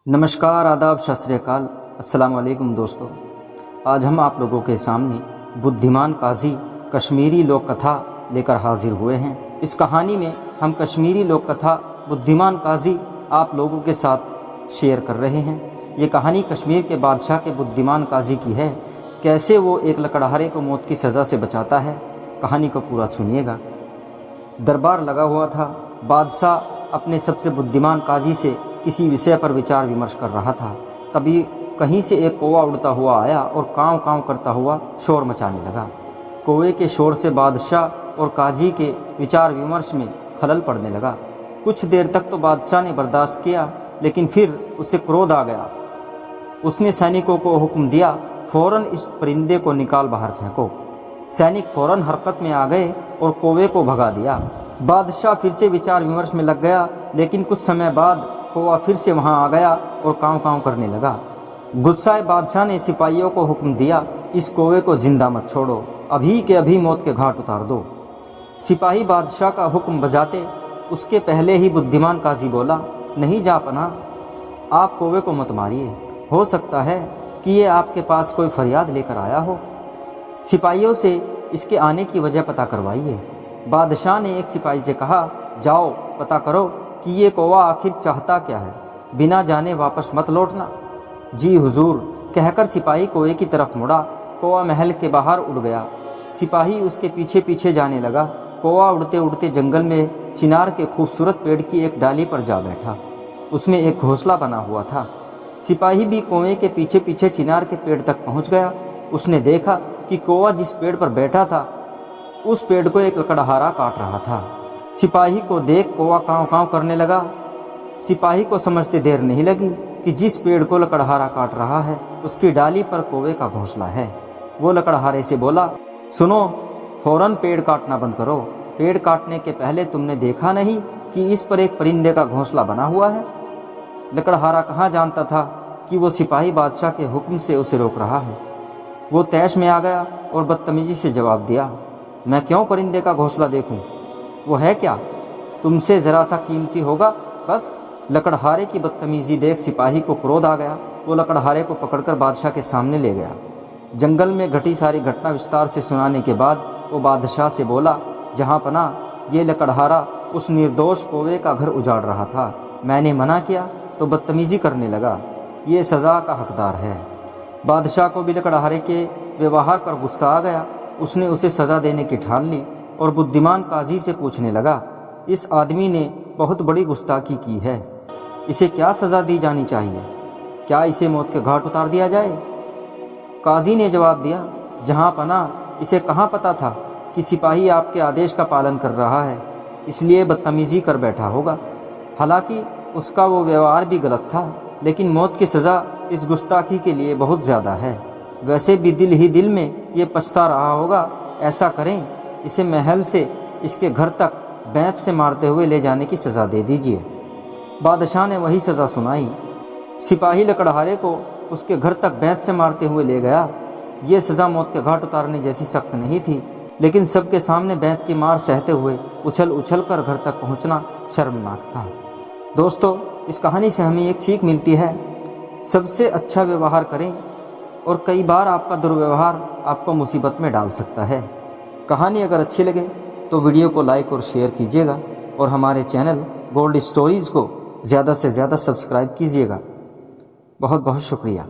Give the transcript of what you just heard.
नमस्कार, आदाब, सत श्री अकाल, अस्सलाम वालेकुम दोस्तों। आज हम आप लोगों के सामने बुद्धिमान काजी कश्मीरी लोक कथा लेकर हाजिर हुए हैं। इस कहानी में हम कश्मीरी लोक कथा बुद्धिमान काजी आप लोगों के साथ शेयर कर रहे हैं। ये कहानी कश्मीर के बादशाह के बुद्धिमान काजी की है। कैसे वो एक लकड़हारे को मौत की सज़ा से बचाता है, कहानी को पूरा सुनिएगा। दरबार लगा हुआ था। बादशाह अपने सबसे बुद्धिमान काजी से किसी विषय पर विचार विमर्श कर रहा था। तभी कहीं से एक कौवा उड़ता हुआ आया और कांव कांव करता हुआ शोर मचाने लगा। कौवे के शोर से बादशाह और काजी के विचार विमर्श में खलल पड़ने लगा। कुछ देर तक तो बादशाह ने बर्दाश्त किया, लेकिन फिर उसे क्रोध आ गया। उसने सैनिकों को हुक्म दिया, फौरन इस परिंदे को निकाल बाहर फेंको। सैनिक फौरन हरकत में आ गए और कौवे को भगा दिया। बादशाह फिर से विचार विमर्श में लग गया, लेकिन कुछ समय बाद कौवा फिर से वहां आ गया और कांव कांव करने लगा। गुस्साए बादशाह ने सिपाहियों को हुक्म दिया, इस कौवे को जिंदा मत छोड़ो, अभी के अभी मौत के घाट उतार दो। सिपाही बादशाह का हुक्म बजाते उसके पहले ही बुद्धिमान काजी बोला, नहीं जापना, आप कौवे को मत मारिए, हो सकता है कि ये आपके पास कोई फरियाद लेकर आया हो। सिपाहियों से इसके आने की वजह पता करवाइए। बादशाह ने एक सिपाही से कहा, जाओ पता करो कि ये कौवा आखिर चाहता क्या है, बिना जाने वापस मत लौटना। जी हुजूर, कहकर सिपाही कौवे की तरफ मुड़ा। कौवा महल के बाहर उड़ गया। सिपाही उसके पीछे पीछे जाने लगा। कौवा उड़ते उड़ते जंगल में चिनार के खूबसूरत पेड़ की एक डाली पर जा बैठा। उसमें एक घोंसला बना हुआ था। सिपाही भी कौवे के पीछे पीछे चिनार के पेड़ तक पहुंच गया। उसने देखा कि कौवा जिस पेड़ पर बैठा था उस पेड़ को एक लकड़हारा काट रहा था। सिपाही को देख कौवा कांव कांव करने लगा। सिपाही को समझते देर नहीं लगी कि जिस पेड़ को लकड़हारा काट रहा है उसकी डाली पर कौवे का घोंसला है। वो लकड़हारे से बोला, सुनो, फौरन पेड़ काटना बंद करो। पेड़ काटने के पहले तुमने देखा नहीं कि इस पर एक परिंदे का घोंसला बना हुआ है? लकड़हारा कहाँ जानता था कि वो सिपाही बादशाह के हुक्म से उसे रोक रहा है। वो तैश में आ गया और बदतमीजी से जवाब दिया, मैं क्यों परिंदे का घोंसला देखूं? वो है क्या? तुमसे ज़रा सा कीमती होगा बस। लकड़हारे की बदतमीजी देख सिपाही को क्रोध आ गया। वो लकड़हारे को पकड़कर बादशाह के सामने ले गया। जंगल में घटी सारी घटना विस्तार से सुनाने के बाद वो बादशाह से बोला, जहाँ पना, ये लकड़हारा उस निर्दोष कौवे का घर उजाड़ रहा था। मैंने मना किया तो बदतमीजी करने लगा। ये सज़ा का हकदार है। बादशाह को भी लकड़हारे के व्यवहार पर गुस्सा आ गया। उसने उसे सज़ा देने की ठान ली और बुद्धिमान काजी से पूछने लगा, इस आदमी ने बहुत बड़ी गुस्ताखी की है, इसे क्या सज़ा दी जानी चाहिए? क्या इसे मौत के घाट उतार दिया जाए? काजी ने जवाब दिया, जहाँ पना, इसे कहाँ पता था कि सिपाही आपके आदेश का पालन कर रहा है, इसलिए बदतमीजी कर बैठा होगा। हालांकि उसका वो व्यवहार भी गलत था, लेकिन मौत की सज़ा इस गुस्ताखी के लिए बहुत ज़्यादा है। वैसे भी दिल ही दिल में ये पछता रहा होगा। ऐसा करें, इसे महल से इसके घर तक बैंत से मारते हुए ले जाने की सज़ा दे दीजिए। बादशाह ने वही सज़ा सुनाई। सिपाही लकड़हारे को उसके घर तक बैंत से मारते हुए ले गया। ये सज़ा मौत के घाट उतारने जैसी सख्त नहीं थी, लेकिन सबके सामने बैंत की मार सहते हुए उछल उछल कर घर तक पहुंचना शर्मनाक था। दोस्तों, इस कहानी से हमें एक सीख मिलती है, सबसे अच्छा व्यवहार करें, और कई बार आपका दुर्व्यवहार आपको मुसीबत में डाल सकता है। कहानी अगर अच्छी लगे तो वीडियो को लाइक और शेयर कीजिएगा, और हमारे चैनल गोल्ड स्टोरीज़ को ज़्यादा से ज़्यादा सब्सक्राइब कीजिएगा। बहुत बहुत शुक्रिया।